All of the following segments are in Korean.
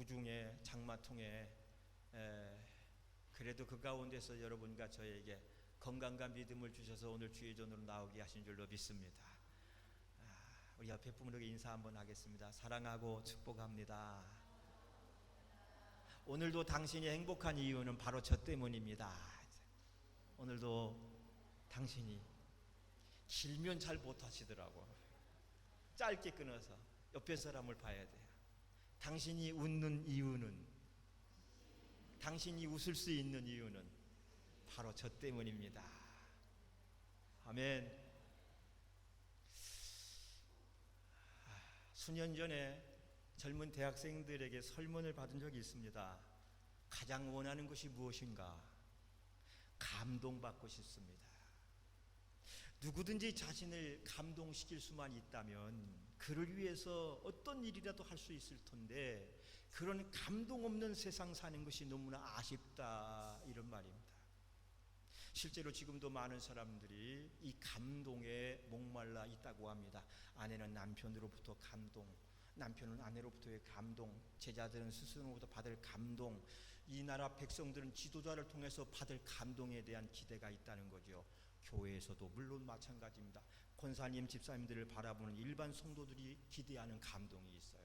우중에 장마통에 그래도 그 가운데서 여러분과 저에게 건강과 믿음을 주셔서 오늘 주의 전으로 나오게 하신 줄로 믿습니다. 우리 옆에 분에게 인사 한번 하겠습니다. 사랑하고 축복합니다. 오늘도 당신이 행복한 이유는 바로 저 때문입니다. 오늘도 당신이 길면 잘 못하시더라고. 짧게 끊어서 옆에 사람을 봐야 돼요. 당신이 웃는 이유는, 당신이 웃을 수 있는 이유는 바로 저 때문입니다. 아멘. 수년 전에 젊은 대학생들에게 설문을 받은 적이 있습니다. 가장 원하는 것이 무엇인가? 감동받고 싶습니다. 누구든지 자신을 감동시킬 수만 있다면 그를 위해서 어떤 일이라도 할 수 있을 텐데, 그런 감동 없는 세상 사는 것이 너무나 아쉽다, 이런 말입니다. 실제로 지금도 많은 사람들이 이 감동에 목말라 있다고 합니다. 아내는 남편으로부터 감동, 남편은 아내로부터의 감동, 제자들은 스승으로부터 받을 감동, 이 나라 백성들은 지도자를 통해서 받을 감동에 대한 기대가 있다는 거죠. 교회에서도 물론 마찬가지입니다. 권사님, 집사님들을 바라보는 일반 성도들이 기대하는 감동이 있어요.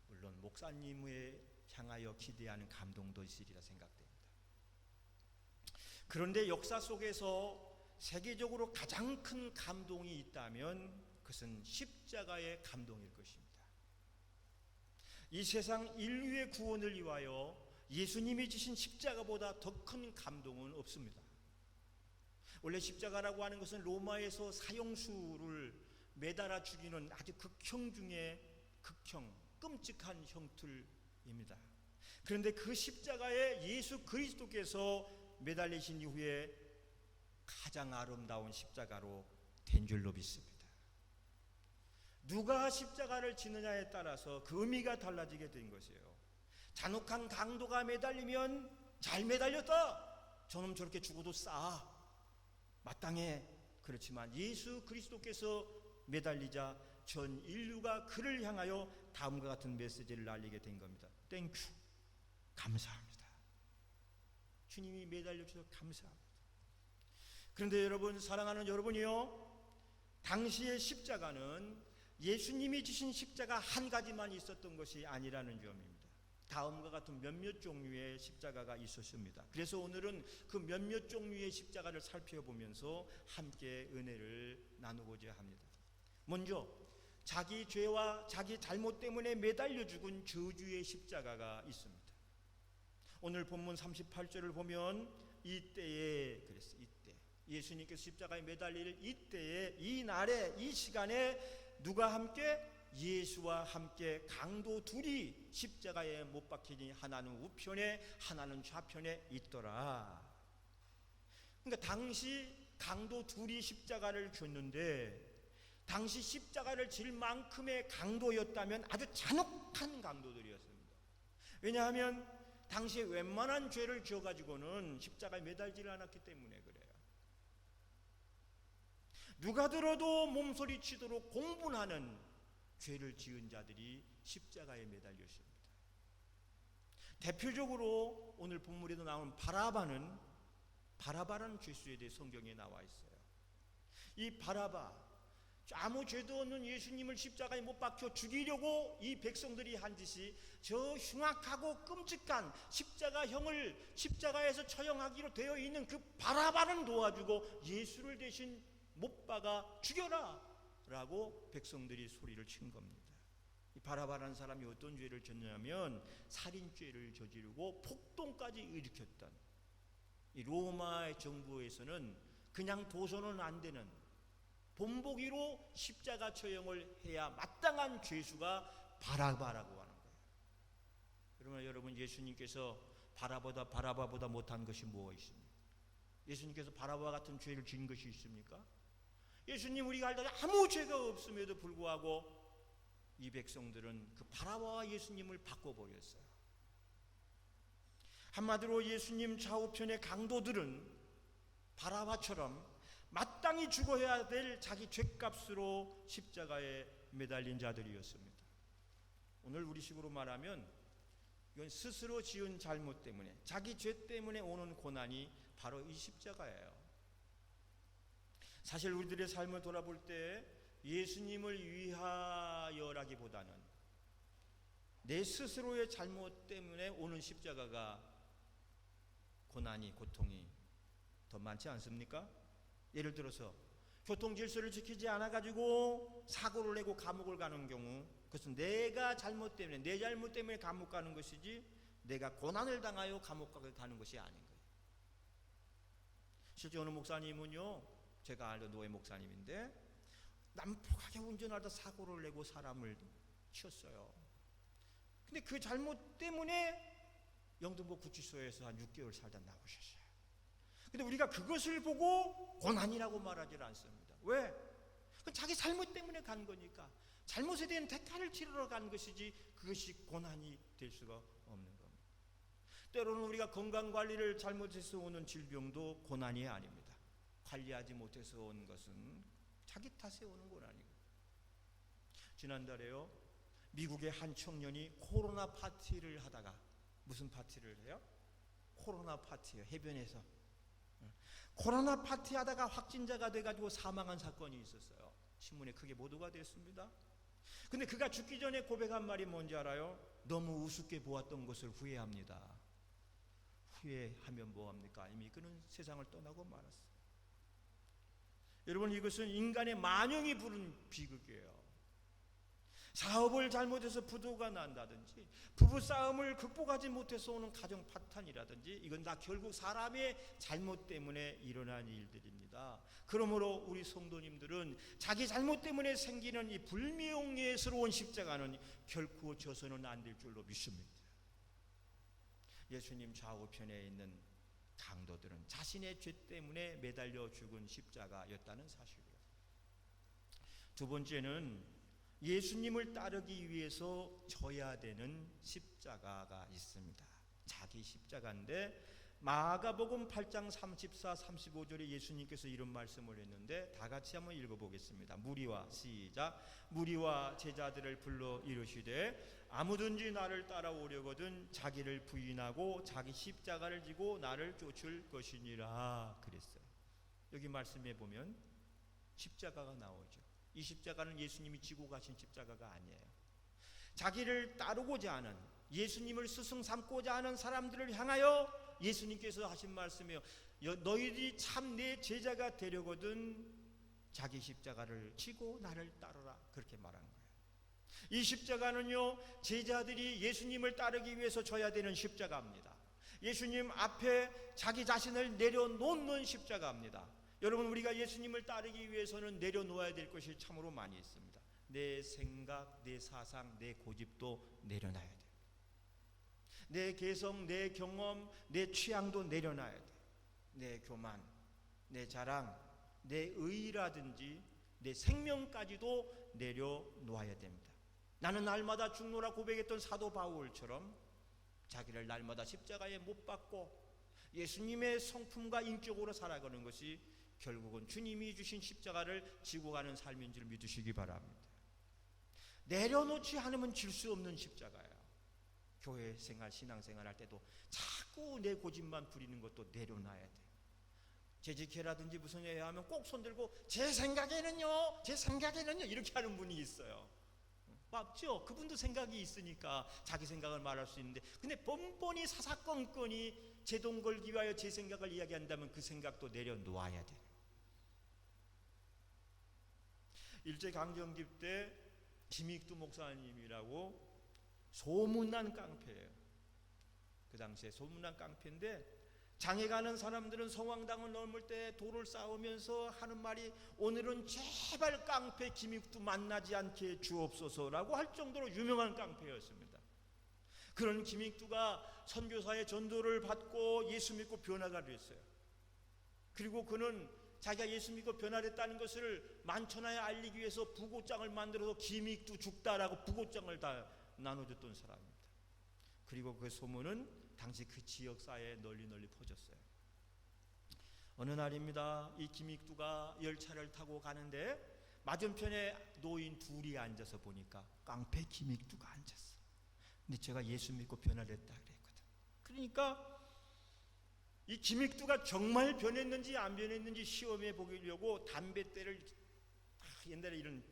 물론 목사님을 향하여 기대하는 감동도 있으리라 생각됩니다. 그런데 역사 속에서 세계적으로 가장 큰 감동이 있다면 그것은 십자가의 감동일 것입니다. 이 세상 인류의 구원을 위하여 예수님이 지신 십자가보다 더 큰 감동은 없습니다. 원래 십자가라고 하는 것은 로마에서 사형수를 매달아 죽이는 아주 극형 중에 극형, 끔찍한 형틀입니다. 그런데 그 십자가에 예수 그리스도께서 매달리신 이후에 가장 아름다운 십자가로 된 줄로 믿습니다. 누가 십자가를 지느냐에 따라서 그 의미가 달라지게 된 것이에요. 잔혹한 강도가 매달리면 잘 매달렸다, 저놈 저렇게 죽어도 싸, 마땅해. 그렇지만 예수 그리스도께서 매달리자 전 인류가 그를 향하여 다음과 같은 메시지를 날리게 된 겁니다. 땡큐, 감사합니다. 주님이 매달려 주셔서 감사합니다. 그런데 여러분, 사랑하는 여러분이요, 당시의 십자가는 예수님이 지신 십자가 한 가지만 있었던 것이 아니라는 점입니다. 다음과 같은 몇몇 종류의 십자가가 있었습니다. 그래서 오늘은 그 몇몇 종류의 십자가를 살펴보면서 함께 은혜를 나누고자 합니다. 먼저 자기 죄와 자기 잘못 때문에 매달려 죽은 저주의 십자가가 있습니다. 오늘 본문 38절을 보면 이때에 그랬어요. 이때 예수님께서 십자가에 매달릴 이때에, 이 날에, 이 시간에 누가 함께? 예수와 함께 강도 둘이 십자가에 못 박히니 하나는 우편에 하나는 좌편에 있더라. 그러니까 당시 강도 둘이 십자가를 졌는데, 당시 십자가를 질 만큼의 강도였다면 아주 잔혹한 강도들이었습니다. 왜냐하면 당시에 웬만한 죄를 지어가지고는 십자가에 매달지를 않았기 때문에 그래요. 누가 들어도 몸소리치도록 공분하는 죄를 지은 자들이 십자가에 매달렸습니다. 대표적으로 오늘 본문에도 나오는 바라바라는 죄수에 대해 성경에 나와 있어요. 이 바라바, 아무 죄도 없는 예수님을 십자가에 못 박혀 죽이려고 이 백성들이 한 짓이 저 흉악하고 끔찍한 십자가형을 십자가에서 처형하기로 되어 있는 그 바라바는 도와주고 예수를 대신 못 박아 죽여라 라고 백성들이 소리를 친 겁니다. 이 바라바라는 사람이 어떤 죄를 졌냐면 살인죄를 저지르고 폭동까지 일으켰던, 이 로마의 정부에서는 그냥 둬서는 안 되는 본보기로 십자가 처형을 해야 마땅한 죄수가 바라바라고 하는 거예요. 그러면 여러분, 예수님께서 바라바보다 못한 것이 뭐가 있습니까? 예수님께서 바라바 같은 죄를 지은 것이 있습니까? 예수님 우리가 알다가 아무 죄가 없음에도 불구하고 이 백성들은 그 바라바와 예수님을 바꿔버렸어요. 한마디로 예수님 좌우편의 강도들은 바라바처럼 마땅히 죽어야 될 자기 죄값으로 십자가에 매달린 자들이었습니다. 오늘 우리식으로 말하면 이건 스스로 지은 잘못 때문에, 자기 죄 때문에 오는 고난이 바로 이 십자가예요. 사실 우리들의 삶을 돌아볼 때 예수님을 위하여라기보다는 내 스스로의 잘못 때문에 오는 십자가가 고난이, 고통이 더 많지 않습니까? 예를 들어서 교통 질서를 지키지 않아 가지고 사고를 내고 감옥을 가는 경우, 그것은 내가 잘못 때문에, 내 잘못 때문에 감옥 가는 것이지 내가 고난을 당하여 감옥 가는 것이 아닌 거예요. 실제 어느 목사님은요, 제가 알던 노예 목사님인데 난폭하게 운전하다 사고를 내고 사람을 치었어요. 근데 그 잘못 때문에 영등포 구치소에서 한 6개월 살다 나오셨어요. 근데 우리가 그것을 보고 고난이라고 말하지 않습니다. 왜? 그건 자기 잘못 때문에 간 거니까, 잘못에 대한 대가를 치르러 간 것이지 그것이 고난이 될 수가 없는 겁니다. 때로는 우리가 건강관리를 잘못해서 오는 질병도 고난이 아닙니다. 관리하지 못해서 온 것은 자기 탓에 오는 고난이고. 지난달에요, 미국의 한 청년이 코로나 파티를 하다가, 무슨 파티를 해요? 코로나 파티예요. 해변에서 코로나 파티 하다가 확진자가 돼가지고 사망한 사건이 있었어요. 신문에 크게 보도가 됐습니다. 근데 그가 죽기 전에 고백한 말이 뭔지 알아요? 너무 우습게 보았던 것을 후회합니다. 후회하면 뭐합니까? 이미 그는 세상을 떠나고 말았어요. 여러분, 이것은 인간의 만영이 부른 비극이에요. 사업을 잘못해서 부도가 난다든지, 부부싸움을 극복하지 못해서 오는 가정 파탄이라든지, 이건 다 결국 사람의 잘못 때문에 일어난 일들입니다. 그러므로 우리 성도님들은 자기 잘못 때문에 생기는 이 불명예스러운 십자가는 결코 져서는 안 될 줄로 믿습니다. 예수님 좌우편에 있는 강도들은 자신의 죄 때문에 매달려 죽은 십자가였다는 사실이에요. 두 번째는 예수님을 따르기 위해서 져야 되는 십자가가 있습니다. 자기 십자가인데, 마가복음 8장 34, 35절에 예수님께서 이런 말씀을 했는데 다 같이 한번 읽어보겠습니다. 무리와, 시작. 무리와 제자들을 불러 이르시되 아무든지 나를 따라오려거든 자기를 부인하고 자기 십자가를 지고 나를 쫓을 것이니라 그랬어요. 여기 말씀해 보면 십자가가 나오죠. 이 십자가는 예수님이 지고 가신 십자가가 아니에요. 자기를 따르고자 하는, 예수님을 스승 삼고자 하는 사람들을 향하여 예수님께서 하신 말씀이에요. 너희들이 참 내 제자가 되려거든 자기 십자가를 지고 나를 따르라, 그렇게 말한 거예요. 이 십자가는요, 제자들이 예수님을 따르기 위해서 져야 되는 십자가입니다. 예수님 앞에 자기 자신을 내려놓는 십자가입니다. 여러분, 우리가 예수님을 따르기 위해서는 내려놓아야 될 것이 참으로 많이 있습니다. 내 생각, 내 사상, 내 고집도 내려놔야 돼요. 내 개성, 내 경험, 내 취향도 내려놔야 돼요. 내 교만, 내 자랑, 내 의라든지 내 생명까지도 내려놓아야 됩니다. 나는 날마다 죽노라 고백했던 사도 바울처럼 자기를 날마다 십자가에 못 박고 예수님의 성품과 인격으로 살아가는 것이 결국은 주님이 주신 십자가를 지고 가는 삶인 줄 믿으시기 바랍니다. 내려놓지 않으면 질 수 없는 십자가예요. 교회 생활, 신앙생활 할 때도 자꾸 내 고집만 부리는 것도 내려놔야 돼요. 재직회라든지 무슨 회의 하면 꼭 손들고 제 생각에는요 이렇게 하는 분이 있어요. 맞죠? 그분도 생각이 있으니까 자기 생각을 말할 수 있는데, 근데 번번이 사사건건이 제 돈 걸기 위하여 제 생각을 이야기한다면 그 생각도 내려놓아야 돼요. 일제강점기 때 김익두 목사님이라고 소문난 깡패예요. 그 당시에 소문난 깡패인데, 장에 가는 사람들은 성황당을 넘을 때 돌을 쌓으면서 하는 말이 오늘은 제발 깡패 김익두 만나지 않게 주옵소서라고 할 정도로 유명한 깡패였습니다. 그런 김익두가 선교사의 전도를 받고 예수 믿고 변화가 됐어요. 그리고 그는 자기가 예수 믿고 변화됐다는 것을 만천하에 알리기 위해서 부고장을 만들어서 김익두 죽다라고 부고장을 다 나눠줬던 사람입니다. 그리고 그 소문은 당시 그 지역사회에 널리 퍼졌어요. 어느 날입니다. 이 김익두가 열차를 타고 가는데 맞은편에 노인 둘이 앉아서 보니까 깡패 김익두가 앉았어. 근데 제가 예수 믿고 변화됐다 그랬거든. 그러니까 이 김익두가 정말 변했는지 안 변했는지 시험해 보려고 담뱃대를, 옛날에 이런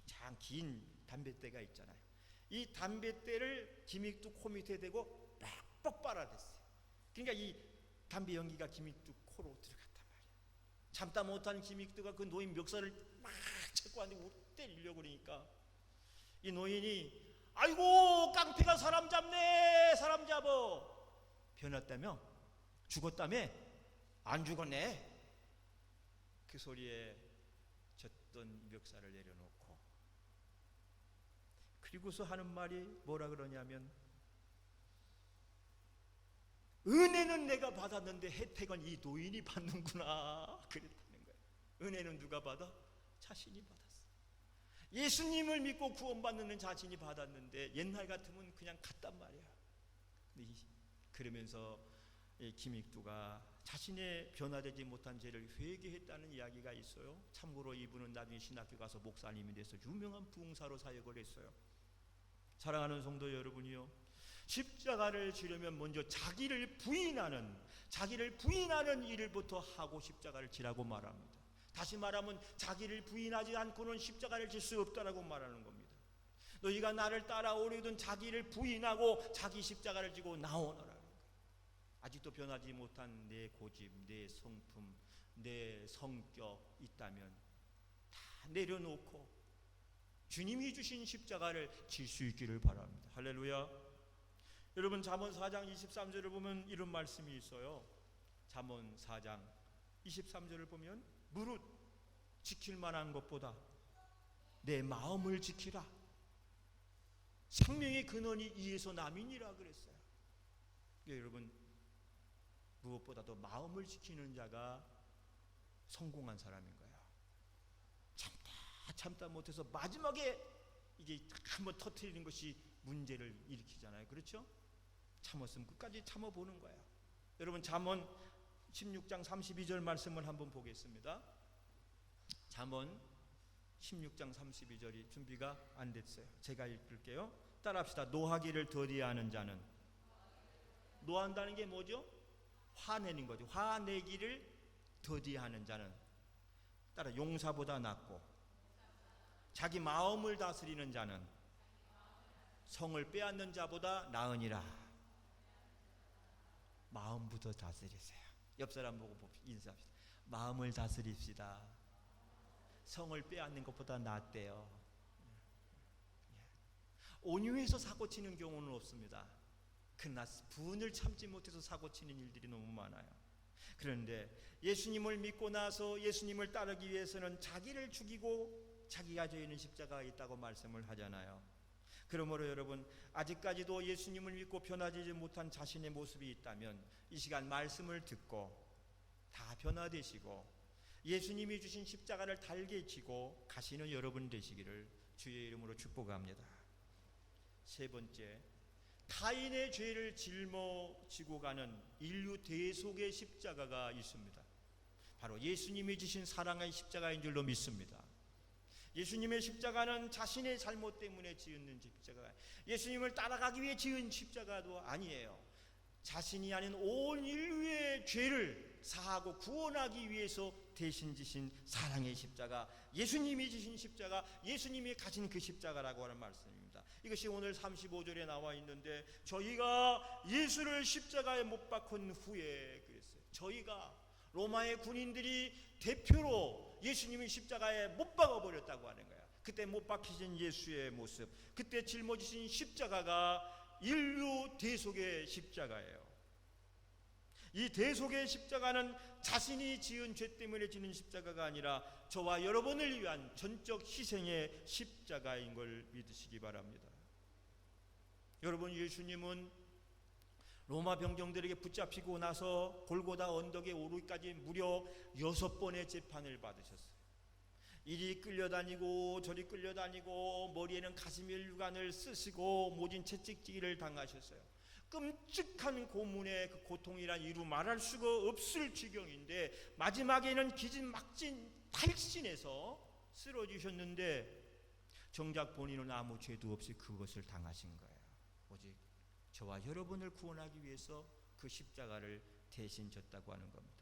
장 긴 담뱃대가 있잖아요. 이 담뱃대를 김익두 코 밑에 대고 빡빡 빨아댔어요. 그러니까 이 담배 연기가 김익두 코로 들어갔단 말이에요. 참다 못한 김익두가 그 노인 멱살을 막 잡고 왔는데 때리려고 그러니까 이 노인이 아이고 깡패가 사람 잡네, 사람 잡어. 변했다며? 죽었다며? 안 죽었네. 그 소리에 졌던 멱살을 내려놓고, 그리고서 하는 말이 뭐라 그러냐면, 은혜는 내가 받았는데 혜택은 이 노인이 받는구나 그랬다는 거예요. 은혜는 누가 받아? 자신이 받았어. 예수님을 믿고 구원받는 자신이 받았는데 옛날 같으면 그냥 갔단 말이야. 그러면서 김익두가 자신의 변화되지 못한 죄를 회개했다는 이야기가 있어요. 참고로 이분은 나중에 신학교 가서 목사님이 돼서 유명한 부흥사로 사역을 했어요. 사랑하는 성도 여러분이요, 십자가를 지려면 먼저 자기를 부인하는 일을부터 하고 십자가를 지라고 말합니다. 다시 말하면 자기를 부인하지 않고는 십자가를 질 수 없다라고 말하는 겁니다. 너희가 나를 따라오려든 자기를 부인하고 자기 십자가를 지고 나오너라. 아직도 변하지 못한 내 고집, 내 성품, 내 성격 있다면 다 내려놓고 주님이 주신 십자가를 질 수 있기를 바랍니다. 할렐루야. 여러분, 잠언 4장 23절을 보면 이런 말씀이 있어요. 잠언 4장 23절을 보면 무릇 지킬 만한 것보다 내 마음을 지키라. 생명의 근원이 이에서 남이니라 그랬어요. 여러분, 무엇보다도 마음을 지키는 자가 성공한 사람인 거예요. 참다 못해서 마지막에 이게 한번 터뜨리는 것이 문제를 일으키잖아요. 그렇죠? 참았으면 끝까지 참아보는 거예요. 여러분, 잠언 16장 32절 말씀을 한번 보겠습니다. 잠언 16장 32절이 준비가 안 됐어요. 제가 읽을게요. 따라합시다. 노하기를 더디하는 자는, 노한다는 게 뭐죠? 화내는 거죠. 화내기를 더디하는 자는 따라 용사보다 낫고, 자기 마음을 다스리는 자는 성을 빼앗는 자보다 나으니라. 마음부터 다스리세요. 옆 사람 보고 인사합시다. 마음을 다스립시다. 성을 빼앗는 것보다 낫대요. 온유해서 사고치는 경우는 없습니다. 그러나 분을 참지 못해서 사고치는 일들이 너무 많아요. 그런데 예수님을 믿고 나서 예수님을 따르기 위해서는 자기를 죽이고 자기가 져야 하는 십자가가 있다고 말씀을 하잖아요. 그러므로 여러분, 아직까지도 예수님을 믿고 변화되지 못한 자신의 모습이 있다면 이 시간 말씀을 듣고 다 변화되시고 예수님이 주신 십자가를 달게 지고 가시는 여러분 되시기를 주의 이름으로 축복합니다. 세 번째, 타인의 죄를 짊어지고 가는 인류 대속의 십자가가 있습니다. 바로 예수님이 지신 사랑의 십자가인 줄로 믿습니다. 예수님의 십자가는 자신의 잘못 때문에 지은 십자가, 예수님을 따라가기 위해 지은 십자가도 아니에요. 자신이 아닌 온 인류의 죄를 사하고 구원하기 위해서 대신 지신 사랑의 십자가, 예수님이 지신 십자가, 예수님이 가진 그 십자가라고 하는 말씀입니다. 이것이 오늘 35절에 나와 있는데, 저희가 예수를 십자가에 못 박은 후에 그랬어요. 저희가, 로마의 군인들이 대표로 예수님이 십자가에 못 박아버렸다고 하는 거야. 그때 못 박히신 예수의 모습, 그때 짊어지신 십자가가 인류 대속의 십자가예요. 이 대속의 십자가는 자신이 지은 죄 때문에 지는 십자가가 아니라 저와 여러분을 위한 전적 희생의 십자가인 걸 믿으시기 바랍니다. 여러분, 예수님은 로마 병정들에게 붙잡히고 나서 골고다 언덕에 오르기까지 무려 6번의 재판을 받으셨어요. 이리 끌려다니고 저리 끌려다니고 머리에는 가시멜 유관을 쓰시고 모진 채찍질을 당하셨어요. 끔찍한 고문의 그 고통이란 이루 말할 수가 없을 지경인데, 마지막에는 기진막진 탈신해서 쓰러지셨는데 정작 본인은 아무 죄도 없이 그것을 당하신 거예요. 오직 저와 여러분을 구원하기 위해서 그 십자가를 대신 졌다고 하는 겁니다.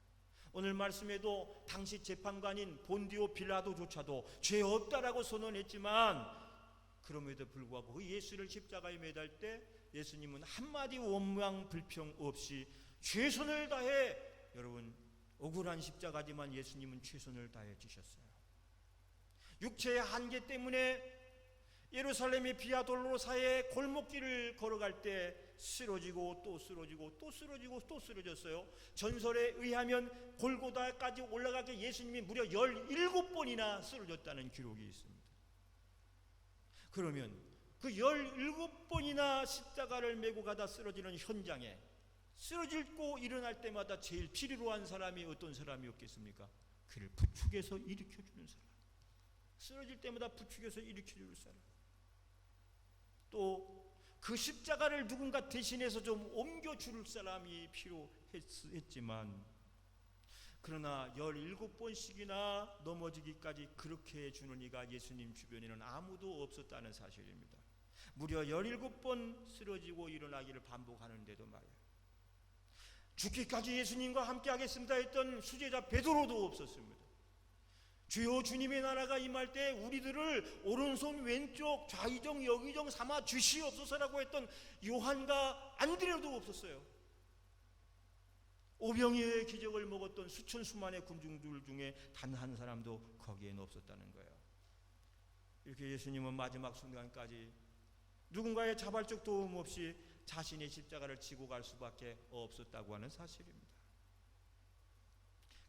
오늘 말씀에도 당시 재판관인 본디오 빌라도조차도 죄 없다라고 선언했지만 그럼에도 불구하고 그 예수를 십자가에 매달 때 예수님은 한마디 원망 불평 없이 최선을 다해, 여러분 억울한 십자가지만 예수님은 최선을 다해 지셨어요. 육체의 한계 때문에 예루살렘의 비아 돌로사의 골목길을 걸어갈 때 쓰러지고 또 쓰러지고 또 쓰러지고 또 쓰러졌어요. 전설에 의하면 골고다까지 올라가게 예수님이 무려 17번이나 쓰러졌다는 기록이 있습니다. 그러면 그 17번이나 십자가를 메고 가다 쓰러지는 현장에 쓰러지고 일어날 때마다 제일 필요로 한 사람이 어떤 사람이었겠습니까? 그를 부축해서 일으켜주는 사람, 쓰러질 때마다 부축해서 일으켜줄 사람, 또 그 십자가를 누군가 대신해서 좀 옮겨줄 사람이 필요했지만, 그러나 17번씩이나 넘어지기까지 그렇게 해주는 이가 예수님 주변에는 아무도 없었다는 사실입니다. 무려 17번 쓰러지고 일어나기를 반복하는데도 말이에요. 죽기까지 예수님과 함께 하겠습니다 했던 수제자 베드로도 없었습니다. 주여 주님의 나라가 임할 때 우리들을 오른손 왼쪽 좌이정 여기정 삼아 주시옵소서라고 했던 요한과 안드레도 없었어요. 오병이어의 기적을 먹었던 수천 수만의 군중들 중에 단 한 사람도 거기에는 없었다는 거예요. 이렇게 예수님은 마지막 순간까지 누군가의 자발적 도움 없이 자신의 십자가를 지고 갈 수밖에 없었다고 하는 사실입니다.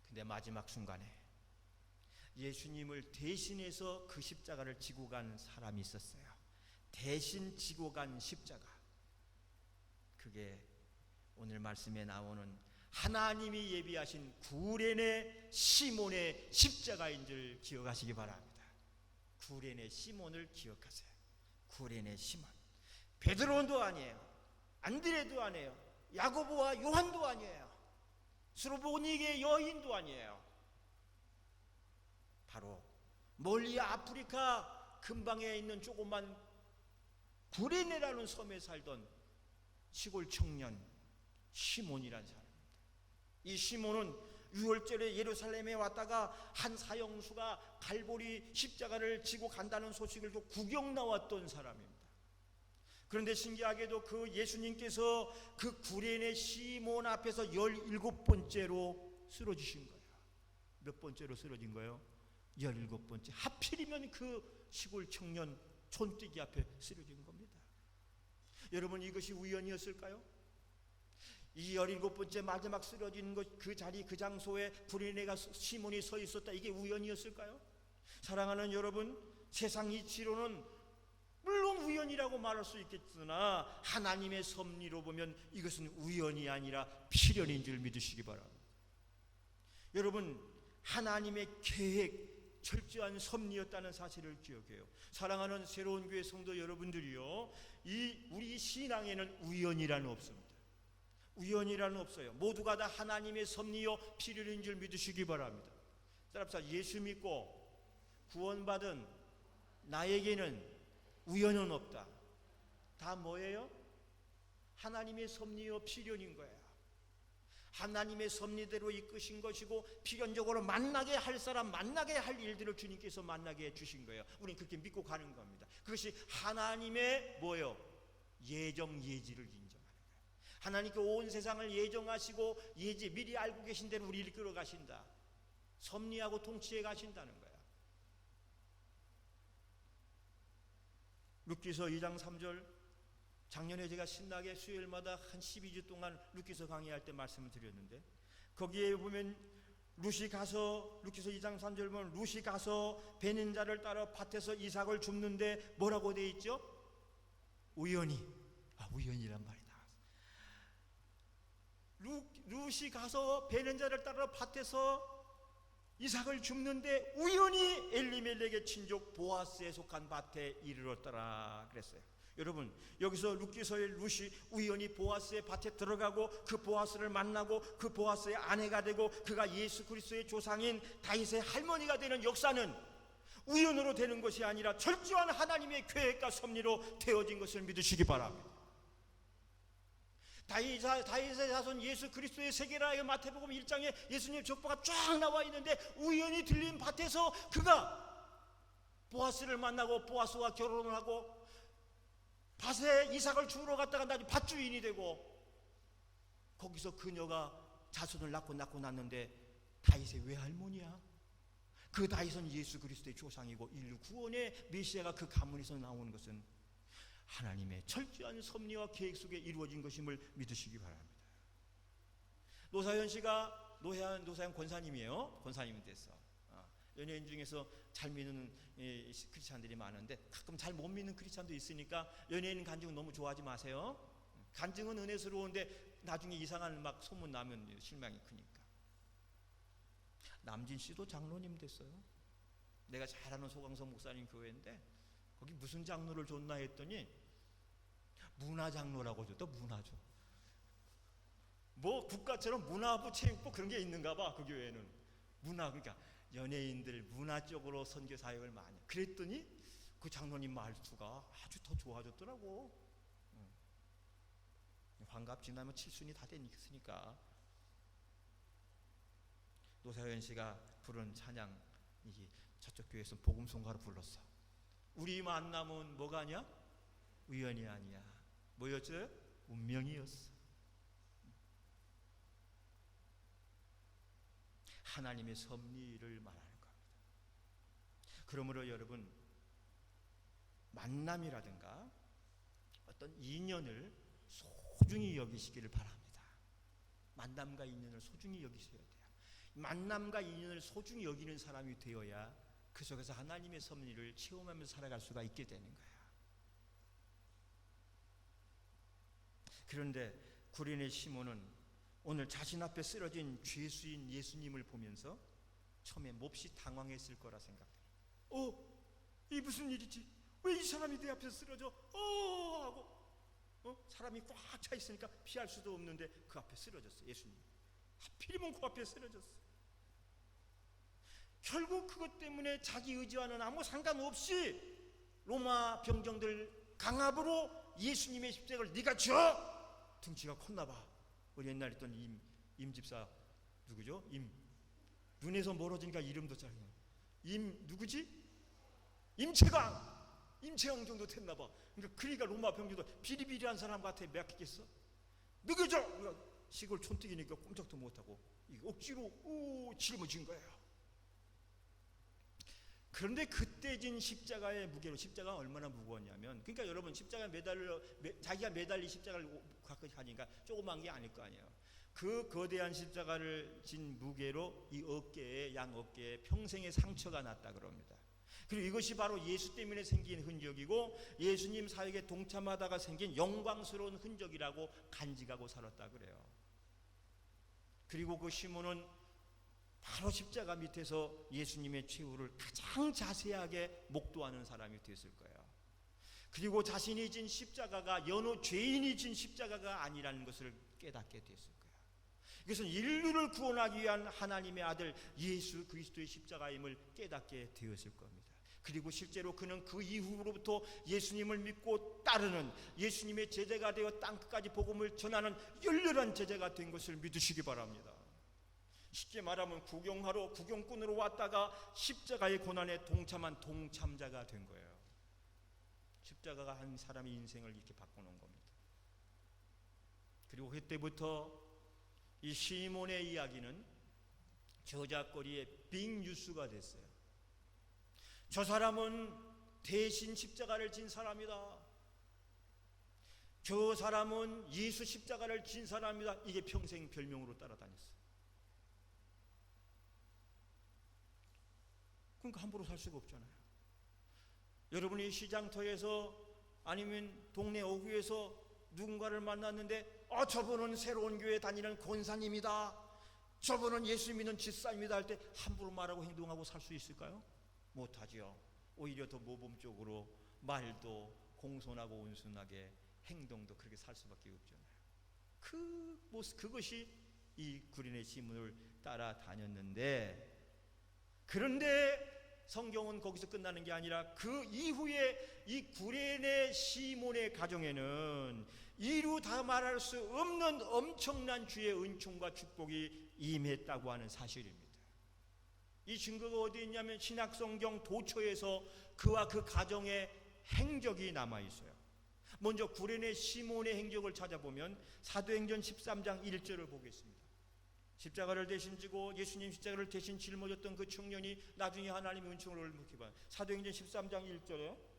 근데 마지막 순간에 예수님을 대신해서 그 십자가를 지고 간 사람이 있었어요. 대신 지고 간 십자가. 그게 오늘 말씀에 나오는 하나님이 예비하신 구레네 시몬의 십자가인 줄 기억하시기 바랍니다. 구레네 시몬을 기억하세요. 구레네 시몬. 베드로도 아니에요. 안드레도 아니에요. 야고보와 요한도 아니에요. 스로보니게 여인도 아니에요. 바로 멀리 아프리카 근방에 있는 조그만 구레네라는 섬에 살던 시골 청년 시몬이라는 사람입니다. 이 시몬은 유월절에 예루살렘에 왔다가 한 사형수가 갈보리 십자가를 지고 간다는 소식을 또 구경 나왔던 사람입니다. 그런데 신기하게도 그 예수님께서 그 구레네 시몬 앞에서 17번째로 쓰러지신 거예요. 몇 번째로 쓰러진 거예요? 17번째. 하필이면 그 시골 청년 촌뜨기 앞에 쓰러진 겁니다. 여러분, 이것이 우연이었을까요? 이 17번째 마지막 쓰러진 그 자리, 그 장소에 구레네가 시몬이 서 있었다. 이게 우연이었을까요? 사랑하는 여러분, 세상 이치로는 물론 우연이라고 말할 수 있겠으나 하나님의 섭리로 보면 이것은 우연이 아니라 필연인 줄 믿으시기 바랍니다. 여러분, 하나님의 계획, 철저한 섭리였다는 사실을 기억해요. 사랑하는 새로운 교회 성도 여러분들이요, 우리 신앙에는 우연이라는 없습니다. 우연이라는 없어요. 모두가 다 하나님의 섭리요 필연인 줄 믿으시기 바랍니다. 따라서 예수 믿고 구원받은 나에게는 우연은 없다. 다 뭐예요? 하나님의 섭리요 필연인 거예요. 하나님의 섭리대로 이끄신 것이고 필연적으로 만나게 할 사람, 만나게 할 일들을 주님께서 만나게 해주신 거예요. 우리는 그렇게 믿고 가는 겁니다. 그것이 하나님의 뭐예요? 예정, 예지를 인정하는 거예요. 하나님께 온 세상을 예정하시고 미리 알고 계신 대로 우리를 이끌어 가신다. 섭리하고 통치해 가신다는 거예요. 룻기서 2장 3절, 작년에 제가 신나게 수요일마다 한 12주 동안 룻기서 강의할 때 말씀을 드렸는데, 거기에 보면 룻기서 2장 3절 보면 룻이 가서 베는 자를 따라 밭에서 이삭을 줍는데 뭐라고 되어 있죠? 우연히. 우연이란 말이 나왔어요. 룻이 가서 베는 자를 따라 밭에서 이삭을 줍는데 우연히 엘리멜렉의 친족 보아스에 속한 밭에 이르렀더라 그랬어요. 여러분, 여기서 룻기서의 룻이 우연히 보아스의 밭에 들어가고 그 보아스를 만나고 그 보아스의 아내가 되고 그가 예수 그리스도의 조상인 다윗의 할머니가 되는 역사는 우연으로 되는 것이 아니라 철저한 하나님의 계획과 섭리로 되어진 것을 믿으시기 바랍니다. 다윗의 자손 예수 그리스도의 세계라 마태복음 1장에 예수님의 족보가 쫙 나와 있는데 우연히 들린 밭에서 그가 보아스를 만나고 보아스와 결혼을 하고 밭에 이삭을 주우러 갔다가 나중에 밭주인이 되고 거기서 그녀가 자손을 낳고 낳는데 다윗의 외할머니야. 그 다윗은 예수 그리스도의 조상이고 인류 구원의 메시아가 그 가문에서 나오는 것은 하나님의 철저한 섭리와 계획 속에 이루어진 것임을 믿으시기 바랍니다. 노사연 씨가 노사연 권사님이에요. 권사님이 됐어. 연예인 중에서 잘 믿는 크리스찬들이 많은데 가끔 잘 못 믿는 크리스찬도 있으니까 연예인 간증은 너무 좋아하지 마세요. 간증은 은혜스러운데 나중에 이상한 막 소문 나면 실망이 크니까. 남진 씨도 장로님 됐어요. 내가 잘 아는 소강성 목사님 교회인데 거기 무슨 장로를 줬나 했더니 문화장로라고 줬다. 문화죠. 뭐 국가처럼 문화부 체육부 그런 게 있는가 봐. 그 교회는 문화, 그러니까 연예인들 문화 쪽으로 선교 사역을 많이. 그랬더니 그 장로님 말투가 아주 더 좋아졌더라고. 환갑 지나면 칠순이 다 됐으니까. 노사연 씨가 부른 찬양, 이게 저쪽 교회에서 복음송가로 불렀어. 우리 만남은 뭐가 아니야? 우연이 아니야. 뭐였죠? 운명이었어. 하나님의 섭리를 말하는 겁니다. 그러므로 여러분, 만남이라든가 어떤 인연을 소중히 여기시기를 바랍니다. 만남과 인연을 소중히 여기셔야 돼요. 만남과 인연을 소중히 여기는 사람이 되어야 그 속에서 하나님의 섭리를 체험하면서 살아갈 수가 있게 되는 거야. 그런데 구린의 시몬은 오늘 자신 앞에 쓰러진 죄수인 예수님을 보면서 처음에 몹시 당황했을 거라 생각해요. 이 무슨 일이지? 왜 이 사람이 내 앞에 쓰러져? 하고 사람이 꽉 차 있으니까 피할 수도 없는데 그 앞에 쓰러졌어. 예수님 하필이면 그 앞에 쓰러졌어. 결국 그것 때문에 자기 의지와는 아무 상관없이 로마 병정들 강압으로 예수님의 십자가를 네가 져! 등치가 컸나 봐. 우리 옛날에 있던 임 집사 누구죠? 눈에서 멀어지니까 이름도 잘 누구지? 임채강 정도 됐나 봐. 그러니까 로마 병정도 비리비리한 사람 같아. 맡기겠어? 누구죠? 시골 촌뜨기니까 꼼짝도 못하고 억지로 짊어진 거예요. 그런데 그때 진 십자가의 무게로, 십자가가 얼마나 무거웠냐면, 그러니까 여러분 십자가에 자기가 매달린 십자가를 가까이 하니까 조그만 게 아닐 거 아니에요. 그 거대한 십자가를 진 무게로 이 양 어깨에 평생의 상처가 났다 그럽니다. 그리고 이것이 바로 예수 때문에 생긴 흔적이고 예수님 사역에 동참하다가 생긴 영광스러운 흔적이라고 간직하고 살았다 그래요. 그리고 그 시몬은 바로 십자가 밑에서 예수님의 최후를 가장 자세하게 목도하는 사람이 됐을 거예요. 그리고 자신이 진 십자가가 여느 죄인이 진 십자가가 아니라는 것을 깨닫게 됐을 거예요. 이것은 인류를 구원하기 위한 하나님의 아들 예수 그리스도의 십자가임을 깨닫게 되었을 겁니다. 그리고 실제로 그는 그 이후로부터 예수님을 믿고 따르는 예수님의 제자가 되어 땅끝까지 복음을 전하는 열렬한 제자가 된 것을 믿으시기 바랍니다. 쉽게 말하면 구경꾼으로 왔다가 십자가의 고난에 동참한 동참자가 된 거예요. 십자가가 한 사람의 인생을 이렇게 바꿔놓은 겁니다. 그리고 그때부터 이 시몬의 이야기는 저작거리의 빅뉴스가 됐어요. 저 사람은 대신 십자가를 진 사람이다. 저 사람은 예수 십자가를 진 사람이다. 이게 평생 별명으로 따라다녔어요. 그러니까 함부로 살 수가 없잖아요. 여러분이 시장터에서 아니면 동네 어귀에서 누군가를 만났는데 저분은 새로운 교회 다니는 권사님이다, 저분은 예수 믿는 집사입니다 할 때 함부로 말하고 행동하고 살 수 있을까요? 못하죠. 오히려 더 모범적으로 말도 공손하고 온순하게 행동도 그렇게 살 수밖에 없잖아요. 그것이 이 구린의 시몬을 따라다녔는데, 그런데 성경은 거기서 끝나는 게 아니라 그 이후에 이 구레네 시몬의 가정에는 이루 다 말할 수 없는 엄청난 주의 은총과 축복이 임했다고 하는 사실입니다. 이 증거가 어디 있냐면 신약성경 도처에서 그와 그 가정의 행적이 남아있어요. 먼저 구레네 시몬의 행적을 찾아보면 사도행전 13장 1절을 보겠습니다. 십자가를 대신 지고 예수님 십자가를 대신 짊어졌던 그 청년이 나중에 하나님의 은총을 묵히 받은 사도행전 13장 1절에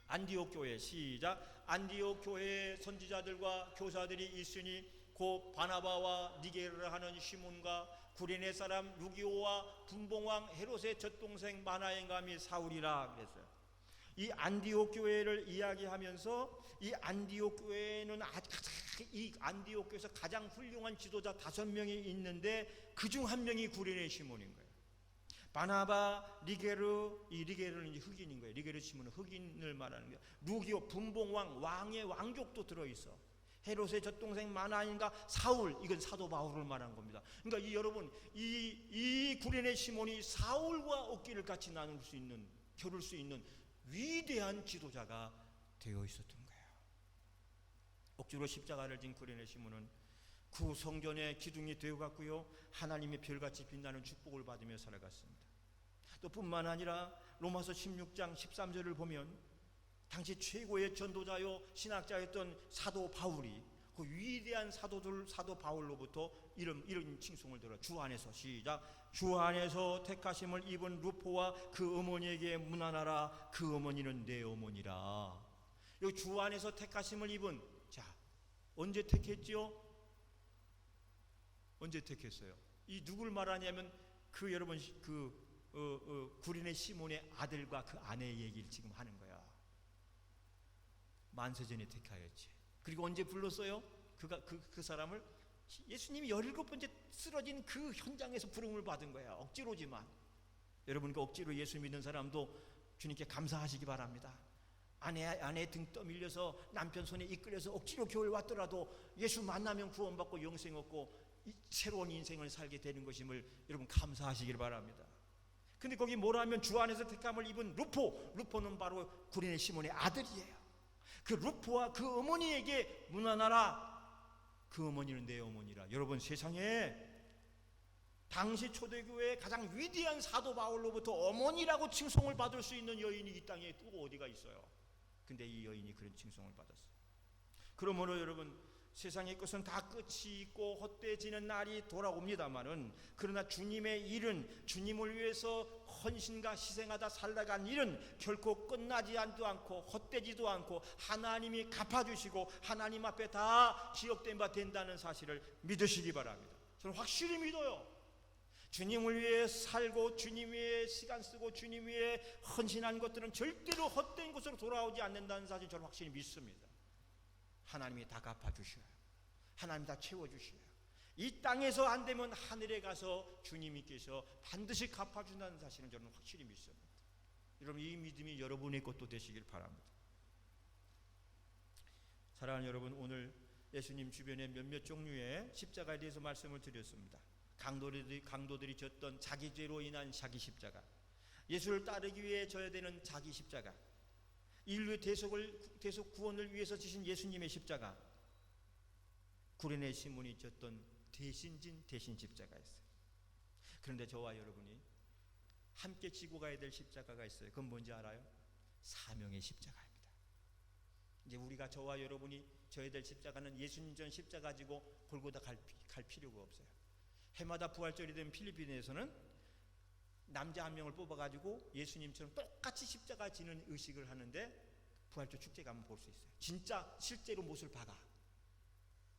안디옥 교회 시작. 안디옥 교회의 선지자들과 교사들이 있으니 곧 바나바와 니게르를 하는 시몬과 구레네 사람 루기오와 분봉왕 헤롯의 젖동생 마나엔과 및 사울이라 그랬어요. 이 안디옥 교회를 이야기하면서 이 안디옥 교회는 이 안디옥 교회에서 가장 훌륭한 지도자 5명이 있는데 그중 한 명이 구레네 시몬인 거예요. 바나바, 니게르, 이 니게르는 이제 흑인인 거예요. 니게르 시몬은 흑인을 말하는 거예요. 루기오, 분봉왕, 왕의 왕족도 들어있어. 헤롯의 젖동생 마나인과 사울, 이건 사도 바울을 말한 겁니다. 그러니까 이 여러분, 이 구레네 시몬이 사울과 어깨를 같이 나눌 수 있는, 겨룰 수 있는 위대한 지도자가 되어 있었던 거예요. 억지로 십자가를 진 구레네 시몬은 그 성전의 기둥이 되어갔고요, 하나님의 별같이 빛나는 축복을 받으며 살아갔습니다. 또 뿐만 아니라 로마서 16장 13절을 보면 당시 최고의 전도자요 신학자였던 사도 바울이 그 위대한 사도 바울로부터 이런 칭송을 들어. 주 안에서 시작. 주 안에서 택하심을 입은 루포와 그 어머니에게 문안하라. 그 어머니는 내 어머니라. 여기 주 안에서 택하심을 입은, 자, 언제 택했지요? 언제 택했어요? 이 누굴 말하냐면 그 여러분 구레네 시몬의 아들과 그 아내의 얘기를 지금 하는 거야. 만세전에 택하였지. 그리고 언제 불렀어요? 그 사람을 예수님이 17번째 쓰러진 그 현장에서 부름을 받은 거야. 억지로지만. 여러분, 그 억지로 예수 믿는 사람도 주님께 감사하시기 바랍니다. 아내 등 떠밀려서 남편 손에 이끌려서 억지로 교회 왔더라도 예수 만나면 구원받고 영생 얻고 새로운 인생을 살게 되는 것임을 여러분 감사하시길 바랍니다. 근데 거기 뭐라 하면 주 안에서 택함을 입은 루포는 바로 구레네 시몬의 아들이에요. 그 루포와 그 어머니에게 문안하라. 그 어머니는 내 어머니라. 여러분, 세상에 당시 초대교회의 가장 위대한 사도 바울로부터 어머니라고 칭송을 받을 수 있는 여인이 이 땅에 또 어디가 있어요? 근데 이 여인이 그런 칭송을 받았어요. 그러므로 여러분, 세상의 것은 다 끝이 있고 헛되어지는 날이 돌아옵니다마는, 그러나 주님의 일은, 주님을 위해서 헌신과 희생하다 살아간 일은 결코 끝나지 않고 헛되지도 않고 하나님이 갚아주시고 하나님 앞에 다 기억된 바 된다는 사실을 믿으시기 바랍니다. 저는 확실히 믿어요. 주님을 위해 살고 주님 위해 시간 쓰고 주님 위해 헌신한 것들은 절대로 헛된 것으로 돌아오지 않는다는 사실 저는 확실히 믿습니다. 하나님이 다 갚아주셔요. 하나님이 다 채워주셔요. 이 땅에서 안 되면 하늘에 가서 주님께서 반드시 갚아준다는 사실은 저는 확실히 믿습니다. 여러분, 이 믿음이 여러분의 것도 되시길 바랍니다. 사랑하는 여러분, 오늘 예수님 주변에 몇몇 종류의 십자가에 대해서 말씀을 드렸습니다. 강도들이 졌던 자기 죄로 인한 자기 십자가, 예수를 따르기 위해 져야 되는 자기 십자가, 인류의 대속 구원을 위해서 지신 예수님의 십자가, 구레네 시몬이 졌던 대신 십자가였어요. 그런데 저와 여러분이 함께 지고 가야 될 십자가가 있어요. 그건 뭔지 알아요? 사명의 십자가입니다. 이제 우리가, 저와 여러분이 져야 될 십자가는 예수님 전 십자가 지고 골고다 갈 필요가 없어요. 해마다 부활절이 되면 필리핀에서는 남자 한 명을 뽑아가지고 예수님처럼 똑같이 십자가 지는 의식을 하는데, 부활절 축제 가면 볼 수 있어요. 진짜 실제로 못을 박아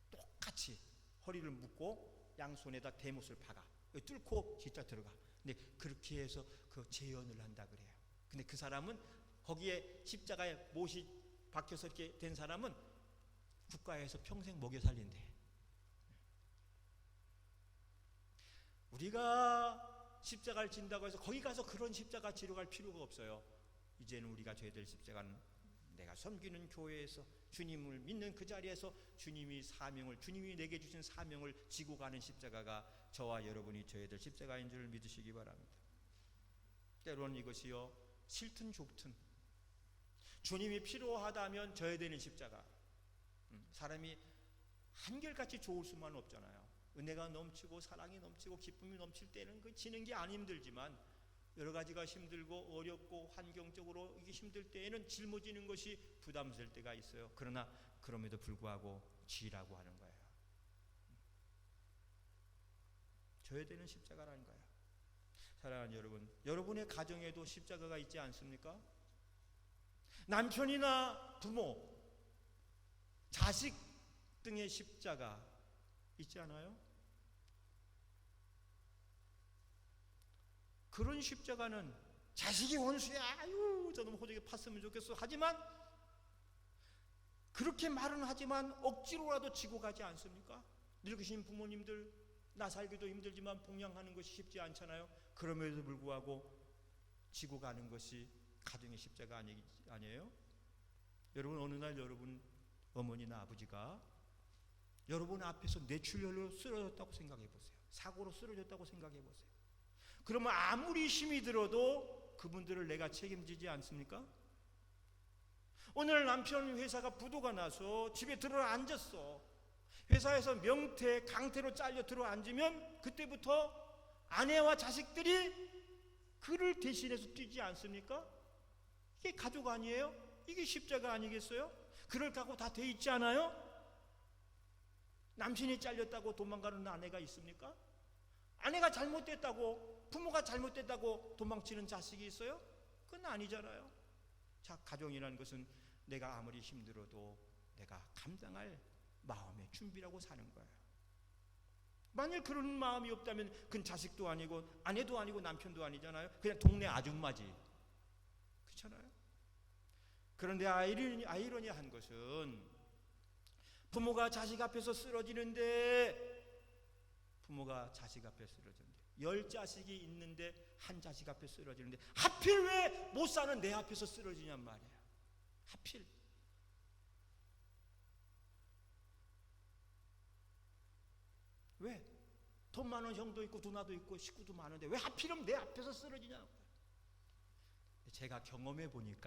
똑같이 허리를 묶고 양손에다 대못을 박아 뚫고 진짜 들어가. 근데 그렇게 해서 그 재현을 한다 그래요. 근데 그 사람은, 거기에 십자가에 못이 박혀서 이렇게 된 사람은 국가에서 평생 먹여 살린대. 우리가 십자가를 진다고 해서 거기 가서 그런 십자가 지러 갈 필요가 없어요. 이제는 우리가 져야 될 십자가는 내가 섬기는 교회에서, 주님을 믿는 그 자리에서 주님이 내게 주신 사명을 지고 가는 십자가가 저와 여러분이 져야 될 십자가인 줄 믿으시기 바랍니다. 때로는 이것이요, 싫든 좋든 주님이 필요하다면 져야 되는 십자가. 사람이 한결같이 좋을 수만 없잖아요. 은혜가 넘치고 사랑이 넘치고 기쁨이 넘칠 때는 그 지는 게 안 힘들지만, 여러 가지가 힘들고 어렵고 환경적으로 이게 힘들 때에는 짊어지는 것이 부담스러울 때가 있어요. 그러나 그럼에도 불구하고 지라고 하는 거예요. 져야 되는 십자가라는 거예요. 사랑하는 여러분, 여러분의 가정에도 십자가가 있지 않습니까? 남편이나 부모, 자식 등의 십자가 있지 않아요? 그런 십자가는 자식이 원수야, 아유 저놈 호적에 팠으면 좋겠어 하지만, 그렇게 말은 하지만 억지로라도 지고 가지 않습니까? 늙으신 부모님들 나 살기도 힘들지만 봉양하는 것이 쉽지 않잖아요. 그럼에도 불구하고 지고 가는 것이 가정의 십자가 아니에요? 여러분, 어느 날 여러분 어머니나 아버지가 여러분 앞에서 뇌출혈로 쓰러졌다고 생각해 보세요. 사고로 쓰러졌다고 생각해 보세요. 그러면 아무리 힘이 들어도 그분들을 내가 책임지지 않습니까? 오늘 남편 회사가 부도가 나서 집에 들어 앉았어. 회사에서 명퇴, 강퇴로 잘려 들어 앉으면 그때부터 아내와 자식들이 그를 대신해서 뛰지 않습니까? 이게 가족 아니에요? 이게 십자가 아니겠어요? 그럴 각오 다 돼 있지 않아요? 남편이 잘렸다고 도망가는 아내가 있습니까? 아내가 잘못됐다고, 부모가 잘못됐다고 도망치는 자식이 있어요? 그건 아니잖아요. 자, 가정이라는 것은 내가 아무리 힘들어도 내가 감당할 마음의 준비라고 사는 거예요. 만일 그런 마음이 없다면 그건 자식도 아니고 아내도 아니고 남편도 아니잖아요. 그냥 동네 아줌마지. 그렇잖아요. 그런데 아이러니한 것은 부모가 자식 앞에서 쓰러지는데, 부모가 자식 앞에 쓰러지는데 10자식이 있는데 한 자식 앞에 쓰러지는데 하필 왜 못 사는 내 앞에서 쓰러지냔 말이에요. 하필. 왜? 돈 많은 형도 있고 누나도 있고 식구도 많은데 왜 하필이면 내 앞에서 쓰러지냐고. 제가 경험해 본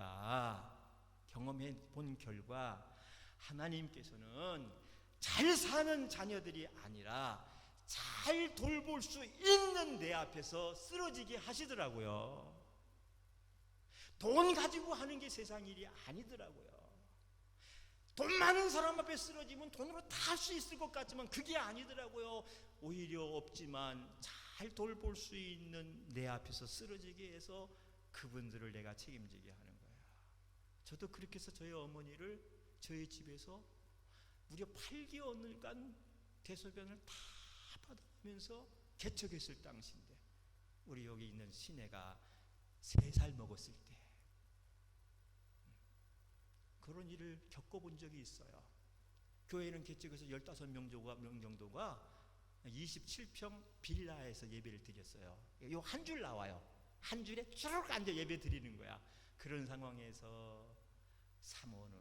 결과 하나님께서는 잘 사는 자녀들이 아니라 잘 돌볼 수 있는 내 앞에서 쓰러지게 하시더라고요. 돈 가지고 하는 게 세상 일이 아니더라고요. 돈 많은 사람 앞에 쓰러지면 돈으로 다 할 수 있을 것 같지만 그게 아니더라고요. 오히려 없지만 잘 돌볼 수 있는 내 앞에서 쓰러지게 해서 그분들을 내가 책임지게 하는 거야. 저도 그렇게 해서 저희 어머니를 저희 집에서 무려 8개월간 대소변을 다 받아가면서 개척했을 당시인데, 우리 여기 있는 시내가 3살 먹었을 때 그런 일을 겪어본 적이 있어요. 교회는 개척해서 15명 정도가 27평 빌라에서 예배를 드렸어요. 요 한 줄 나와요. 한 줄에 쭉 앉아 예배 드리는 거야. 그런 상황에서 사모는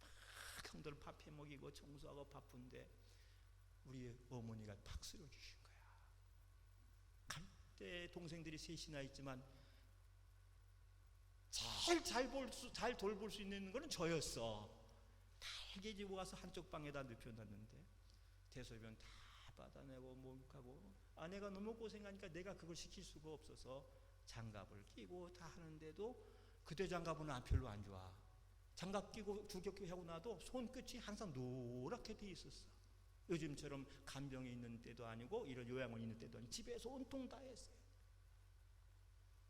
막 형들 밥 해먹이고 청소하고 바쁜데 우리 어머니가 박수를 주신 거야. 갈 때 동생들이 셋이나 있지만 잘 돌볼 수 있는 거는 저였어. 달게 집어 가서 한쪽 방에다 눕혀놨는데 대소변 다 받아내고 목욕하고, 아내가 너무 고생하니까 내가 그걸 시킬 수가 없어서 장갑을 끼고 다 하는데도 그때 장갑은 별로 안 좋아. 장갑 끼고 주격기 하고 나도 손끝이 항상 노랗게 돼 있었어. 요즘처럼 간병이 있는 때도 아니고 이런 요양원 있는 때도 아니고 집에서 온통 다 했어요.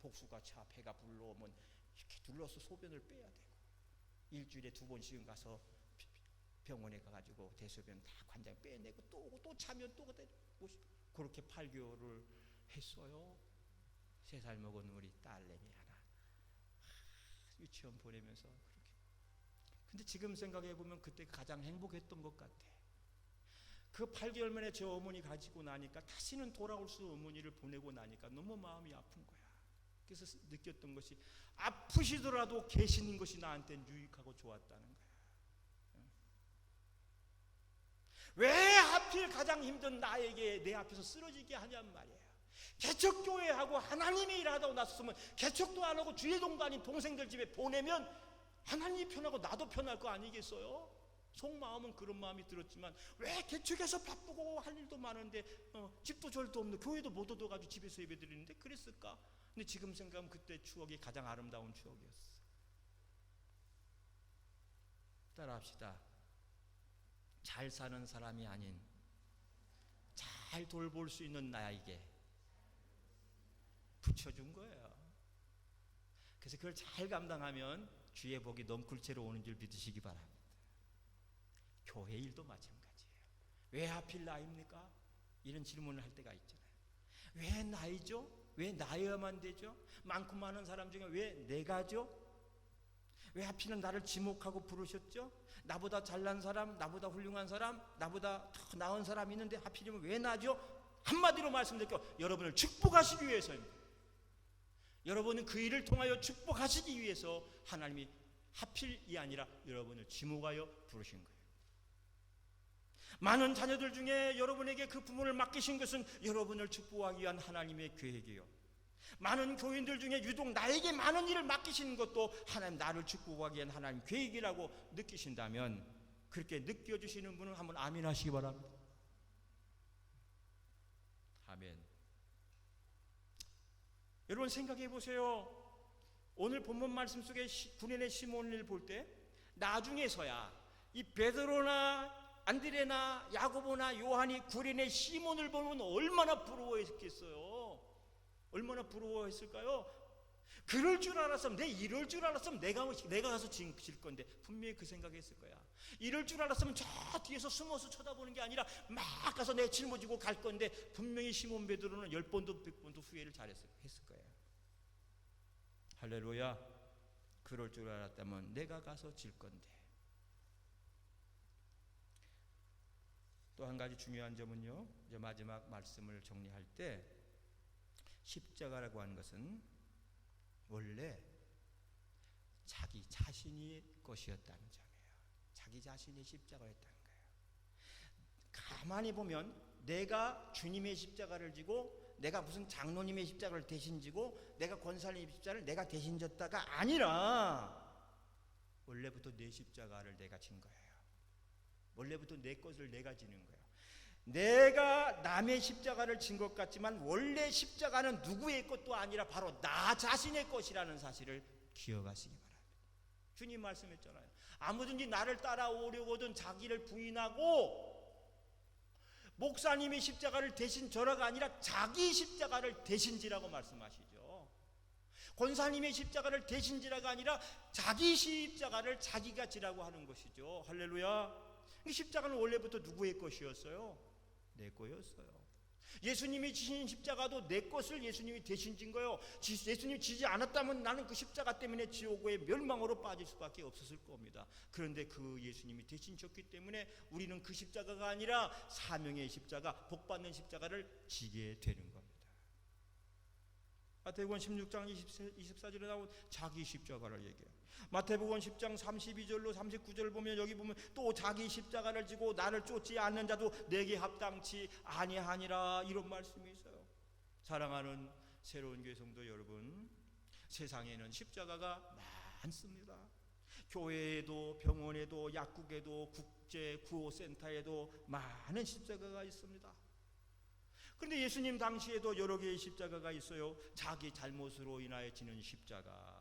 복수가 차, 배가 불러오면 이렇게 둘러서 소변을 빼야 되고, 일주일에 2번씩은 가서 병원에 가가지고 대소변 다 관장 빼내고 또 오고 또 차면 또 그렇게 8개월을 했어요. 3살 먹은 우리 딸내미 하나 유치원 보내면서 그렇게. 근데 지금 생각해 보면 그때 가장 행복했던 것 같아. 그 8개월 만에 저 어머니 가지고 나니까 다시는 돌아올 수 없는 어머니를 보내고 나니까 너무 마음이 아픈 거야. 그래서 느꼈던 것이 아프시더라도 계시는 것이 나한테는 유익하고 좋았다는 거야. 왜 하필 가장 힘든 나에게 내 앞에서 쓰러지게 하냔 말이에요. 개척교회하고 하나님이 일하다고 나섰으면 개척도 안 하고 주일동도 아닌 동생들 집에 보내면 하나님이 편하고 나도 편할 거 아니겠어요? 속마음은 그런 마음이 들었지만 왜 개척해서 바쁘고 할 일도 많은데 집도 절도 없는 교회도 못 얻어가지고 집에서 예배 드리는데 그랬을까? 근데 지금 생각하면 그때 추억이 가장 아름다운 추억이었어. 따라합시다. 잘 사는 사람이 아닌 잘 돌볼 수 있는 나에게 붙여준 거예요. 그래서 그걸 잘 감당하면 주의 복이 넘굴채로 오는 줄 믿으시기 바랍니다. 교회 일도 마찬가지예요. 왜 하필 나입니까? 이런 질문을 할 때가 있잖아요. 왜 나이죠? 왜 나여야만 되죠? 많고 많은 사람 중에 왜 내가죠? 왜 하필은 나를 지목하고 부르셨죠? 나보다 잘난 사람, 나보다 훌륭한 사람, 나보다 더 나은 사람 있는데 하필이면 왜 나죠? 한마디로 말씀드릴게요. 여러분을 축복하시기 위해서입니다. 여러분은 그 일을 통하여 축복하시기 위해서 하나님이 하필이 아니라 여러분을 지목하여 부르신 거예요. 많은 자녀들 중에 여러분에게 그 부문을 맡기신 것은 여러분을 축복하기 위한 하나님의 계획이에요. 많은 교인들 중에 유독 나에게 많은 일을 맡기시는 것도 하나님 나를 축복하기 위한 하나님 계획이라고 느끼신다면, 그렇게 느껴주시는 분은 한번 아멘 하시기 바랍니다. 아멘. 여러분 생각해 보세요. 오늘 본문 말씀 속에 구레네 시몬을 볼 때 나중에서야 이 베드로나 안드레나 야고보나 요한이 구레네 시몬을 보면 얼마나 부러워했겠어요. 얼마나 부러워했을까요? 그럴 줄 알았으면, 이럴 줄 알았으면 내가 가서 질 건데, 분명히 그 생각했을 거야. 이럴 줄 알았으면 저 뒤에서 숨어서 쳐다보는 게 아니라 막 가서 내 짊어지고 갈 건데, 분명히 시몬 베드로는 10번도 100번도 후회를 했을 거예요. 할렐루야. 그럴 줄 알았다면 내가 가서 질 건데. 또 한 가지 중요한 점은요, 이제 마지막 말씀을 정리할 때 십자가라고 하는 것은 원래 자기 자신이 것이었다는 점이에요. 자기 자신이 십자가였다는 거예요. 가만히 보면 내가 주님의 십자가를 지고, 내가 무슨 장로님의 십자가를 대신 지고, 내가 권사님의 십자가를 내가 대신 졌다가 아니라 원래부터 내 십자가를 내가 진 거예요. 원래부터 내 것을 내가 지는 거예요. 내가 남의 십자가를 진 것 같지만 원래 십자가는 누구의 것도 아니라 바로 나 자신의 것이라는 사실을 기억하시기 바랍니다. 주님 말씀했잖아요. 아무든지 나를 따라오려거든 자기를 부인하고, 목사님의 십자가를 대신 저라가 아니라 자기 십자가를 대신 지라고 말씀하시죠. 권사님의 십자가를 대신 지라가 아니라 자기 십자가를 자기가 지라고 하는 것이죠. 할렐루야. 이 십자가는 원래부터 누구의 것이었어요? 내 거였어요. 예수님이 지신 십자가도 내 것을 예수님이 대신 진 거예요. 예수님이 지지 않았다면 나는 그 십자가 때문에 지옥의 멸망으로 빠질 수밖에 없었을 겁니다. 그런데 그 예수님이 대신 졌기 때문에 우리는 그 십자가가 아니라 사명의 십자가, 복받는 십자가를 지게 되는 겁니다. 마태복음 16장 24절에 나온 자기 십자가를 얘기해요. 마태복음 10장 32절로 39절을 보면, 여기 보면 또 자기 십자가를 지고 나를 쫓지 않는 자도 내게 합당치 아니하니라, 이런 말씀이 있어요. 사랑하는 새로운 교회 성도 여러분, 세상에는 십자가가 많습니다. 교회에도 병원에도 약국에도 국제구호센터에도 많은 십자가가 있습니다. 그런데 예수님 당시에도 여러 개의 십자가가 있어요. 자기 잘못으로 인하여 지는 십자가,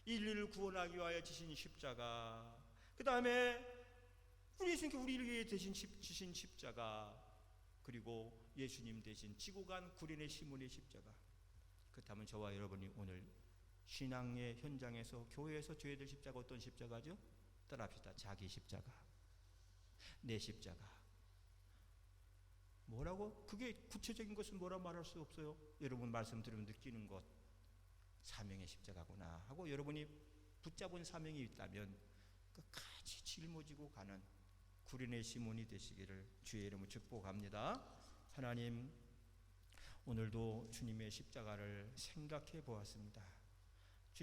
인류를 구원하기 위하여 지신 십자가, 그 다음에 우리 예수님께 우리를 위해 대신 지신 십자가, 그리고 예수님 대신 지고 간 구레네 시몬의 십자가. 그렇다면 저와 여러분이 오늘 신앙의 현장에서, 교회에서 져야 될 십자가 어떤 십자가죠? 따라합시다. 자기 십자가, 내 십자가. 뭐라고? 그게 구체적인 것은 뭐라 말할 수 없어요. 여러분 말씀 들으면 느끼는 것, 사명의 십자가구나 하고 여러분이 붙잡은 사명이 있다면 끝까지 짊어지고 가는 구레네 시몬이 되시기를 주의 이름으로 축복합니다. 하나님, 오늘도 주님의 십자가를 생각해 보았습니다.